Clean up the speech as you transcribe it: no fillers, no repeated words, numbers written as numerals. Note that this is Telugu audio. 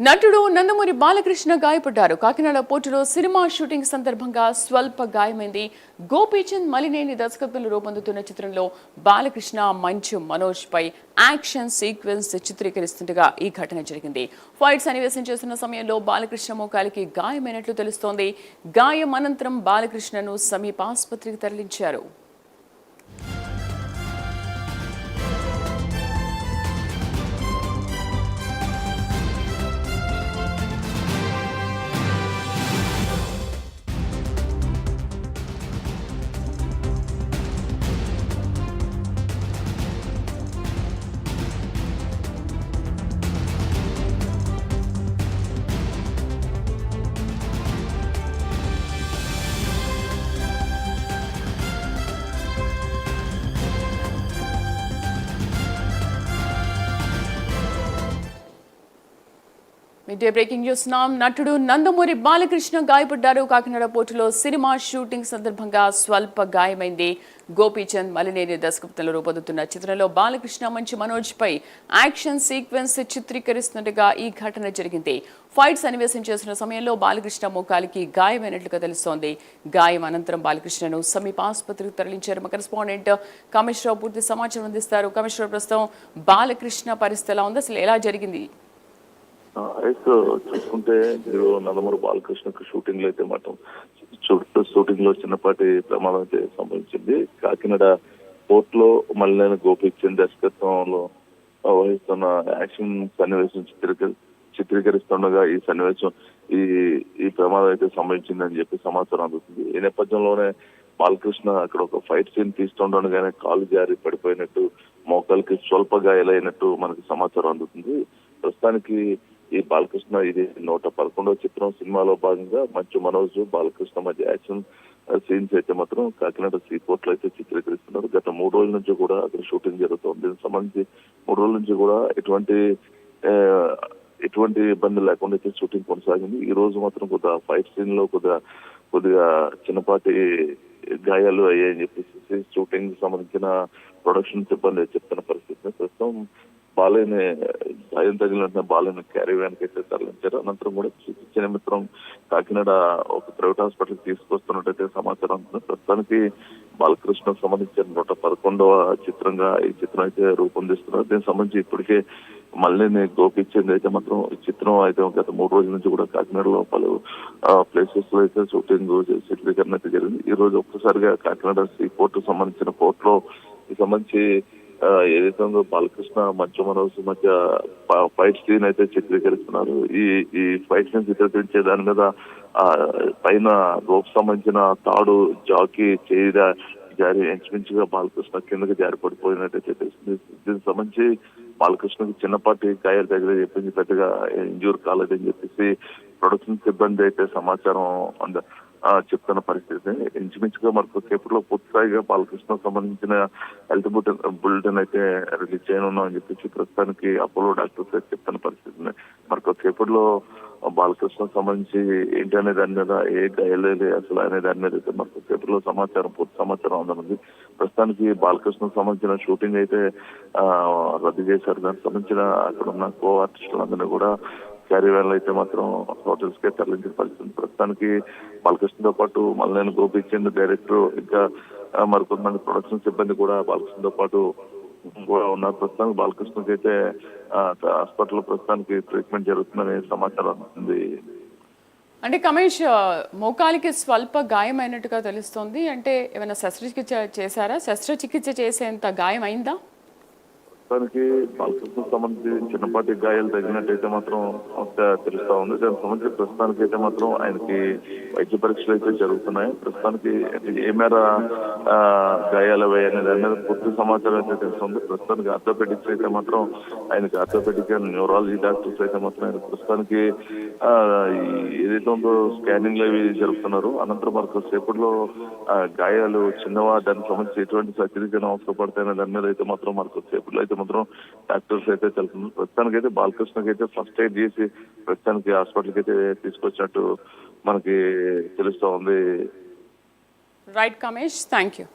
నటుడు నందమూరి బాలకృష్ణ గాయపడ్డారు. కాకినాడ పోర్టులో సినిమా షూటింగ్ సందర్భంగా స్వల్ప గాయమైంది. గోపీచంద్ మలినేని దర్శకత్వంలో రూపొందుతున్న చిత్రంలో బాలకృష్ణ మంచు మనోజ్ పై యాక్షన్ సీక్వెన్స్ చిత్రీకరిస్తుండగా ఈ ఘటన జరిగింది. ఫైట్ సన్నివేశం చేస్తున్న సమయంలో బాలకృష్ణ మోకాలికి గాయమైనట్లు తెలుస్తోంది. గాయం అనంతరం బాలకృష్ణను సమీప ఆసుపత్రికి తరలించారు. Media breaking news. నటుడు నందమూరి బాలకృష్ణ గాయపడ్డారు. కాకినాడ పోర్టులో సినిమా షూటింగ్ సందర్భంగా స్వల్ప గాయమైంది. గోపీచంద్ మలినేని దర్శకత్వంలో రూపొందుతున్న చిత్రంలో బాలకృష్ణ మంచు మనోజ్ పై యాక్షన్ సీక్వెన్స్ చిత్రీకరిస్తుండగా ఈ ఘటన జరిగింది. ఫైట్ సన్నివేశం చేస్తున్న సమయంలో బాలకృష్ణ మోకాలికి గాయమైనట్లుగా తెలుస్తోంది. గాయం అనంతరం బాలకృష్ణను సమీప ఆసుపత్రికి తరలించారు. మా కరెస్పాండెంట్ కమేశ్వరరావు పూర్తి సమాచారం అందిస్తారు. కమేశ్వరరావు, ప్రస్తుతం బాలకృష్ణ పరిస్థితి ఎలా ఉంది, అసలు ఎలా జరిగింది? చూసుకుంటే మీరు నందమూరి బాలకృష్ణకు షూటింగ్ లో అయితే మాత్రం షూటింగ్ లో చిన్నపాటి ప్రమాదం అయితే సంభవించింది. కాకినాడ పోర్ట్ లో మలినేని గోపీచంద్ దర్శకత్వంలో వహిస్తున్న యాక్షన్ సన్నివేశం చిత్రీకరిస్తుండగా ఈ సన్నివేశం ఈ ప్రమాదం అయితే సంభవించిందని చెప్పి సమాచారం అందుతుంది. ఈ నేపథ్యంలోనే బాలకృష్ణ అక్కడ ఒక ఫైట్ సీన్ తీస్తుండగానే కాలు జారి పడిపోయినట్టు, మోకాలకి స్వల్ప గాయాలైనట్టు మనకి సమాచారం అందుతుంది. ప్రస్తుతానికి ఈ బాలకృష్ణ ఇది 111వ చిత్రం. సినిమాలో భాగంగా మంచు మనోజ్ బాలకృష్ణ మధ్య యాక్షన్ సీన్స్ అయితే మాత్రం కాకినాడ సీపోర్ట్ లో అయితే చిత్రీకరిస్తున్నారు. గత 3 రోజుల నుంచి కూడా అక్కడ షూటింగ్ జరుగుతుంది. దీనికి సంబంధించి 3 రోజుల నుంచి కూడా ఎటువంటి ఇబ్బంది లేకుండా అయితే షూటింగ్ కొనసాగింది. ఈ రోజు మాత్రం కొద్దిగా ఫైట్ సీన్ లో కొద్దిగా చిన్నపాటి గాయాలు అయ్యాయని చెప్పేసి షూటింగ్ సంబంధించిన ప్రొడక్షన్ సిబ్బంది చెప్తున్న పరిస్థితి. ప్రస్తుతం బాలేని గాయం తగిలిన బాలేని క్యారీ వ్యాన్ కి అయితే తరలించారు. అనంతరం కూడా చికిత్స నిమిత్తం కాకినాడ ఒక ప్రైవేట్ హాస్పిటల్ తీసుకొస్తున్నట్టయితే సమాచారం ఉంది. ప్రస్తుతానికి బాలకృష్ణకు సంబంధించిన 111వ చిత్రంగా ఈ చిత్రం అయితే రూపొందిస్తున్నారు. దీనికి సంబంధించి ఇప్పటికే మళ్ళీ గోపిచ్చింది అయితే మాత్రం ఈ చిత్రం అయితే గత 3 రోజుల నుంచి కూడా కాకినాడలో పలు ప్లేసెస్ లో అయితే షూటింగ్ చిత్రీకరణ అయితే జరిగింది. ఈ రోజు ఒక్కసారిగా కాకినాడ సీ పోర్ట్ సంబంధించిన పోర్ట్ లో ఈ సంబంధించి ఏదైతే ఉందో బాలకృష్ణ మంచు మనోజ్ మధ్య ఫైట్ సీన్ అయితే చిత్రీకరిస్తున్నారు. ఈ ఫైట్ సీన్ చిత్రీకరించే దాని మీద పైన రోప్ సంబంధించిన తాడు జాకీ జారి ఇంచుమించుగా బాలకృష్ణ కిందకి జారి పడిపోయినట్టయితే తెలిసింది. దీనికి సంబంధించి బాలకృష్ణకి చిన్నపాటి గాయాలు తగిలి చెప్పింది, పెద్దగా ఇంజూర్ కాలేదని చెప్పేసి ప్రొడక్షన్ సిబ్బంది అయితే సమాచారం చెప్తున్న పరిస్థితి. ఇంచుమించుగా మరికొద్దిసేపట్లో పూర్తిస్థాయిగా బాలకృష్ణకు సంబంధించిన హెల్త్ బులెటిన్ అయితే రిలీజ్ చేయనున్నామని చెప్పేసి ప్రస్తుతానికి అపోలో డాక్టర్స్ అయితే చెప్తున్న పరిస్థితి. మరికొద్దిసేపట్లో బాలకృష్ణకు సంబంధించి ఏంటి అనే దాని మీద ఏ గాయాలు అసలు అనే దాని మీద అయితే మరికొద్దిసేపట్లో పూర్తి సమాచారం అందనుంది. ప్రస్తుతానికి బాలకృష్ణకు సంబంధించిన షూటింగ్ అయితే రద్దు చేశారు. దానికి సంబంధించిన అక్కడ ఉన్న కో ఆర్టిస్టులందరినీ కూడా క్యారీ వ్యాన్లు అయితే మాత్రం హోటల్స్ కే తరలించిన పరిస్థితి. ప్రస్తుతానికి బాలకృష్ణతో పాటు మలినేని గోపీచంద్ డైరెక్టర్, ఇంకా మరికొంతమంది ప్రొడక్షన్ సిబ్బంది కూడా బాలకృష్ణతో పాటు కూడా ఉన్నారు. ప్రస్తుతానికి బాలకృష్ణకి అయితే హాస్పిటల్ ప్రస్తుతానికి ట్రీట్మెంట్ జరుగుతుందనే సమాచారం ఉంది. అంటే కమేష్, మోకాలికి స్వల్ప గాయం అయినట్టుగా తెలుస్తోంది. అంటే ఏమైనా శస్త్రచికిత్స చేసేంత గాయం అయిందా? ప్రస్తుతానికి బాలకృష్ణకు సంబంధించి చిన్నపాటి గాయాలు తగినట్టయితే మాత్రం తెలుస్తా ఉంది. దానికి సంబంధించి ప్రస్తుతానికి అయితే మాత్రం ఆయనకి వైద్య పరీక్షలు అయితే జరుగుతున్నాయి. ప్రస్తుతానికి ఏ మేర గాయాలు అయ్యాయి అనే దాని మీద పూర్తి సమాచారం అయితే తెలుస్తుంది. ప్రస్తుతానికి ఆర్థోపెడిక్స్ అయితే మాత్రం ఆయనకి ఆర్థోపెడిక్ అండ్ న్యూరాలజీ డాక్టర్స్ అయితే మాత్రం ఆయన ప్రస్తుతానికి ఏదైతే ఉందో స్కానింగ్ అవి జరుపుతున్నారు. అనంతరం మరొక సేపట్లో గాయాలు చిన్నవా, దానికి సంబంధించి ఎటువంటి సర్జరీకి అవసరం పడతాయనే దాని మీద అయితే మాత్రం మరొక సేపట్లో అయితే మాత్రం డాక్టర్స్ అయితే తెలుస్తున్నారు. ప్రస్తుతానికి అయితే బాలకృష్ణకి అయితే ఫస్ట్ ఎయిడ్ చేసి ప్రస్తుతానికి హాస్పిటల్కి అయితే తీసుకొచ్చినట్టు మనకి తెలుస్తా ఉంది. Right Kamesh, thank you.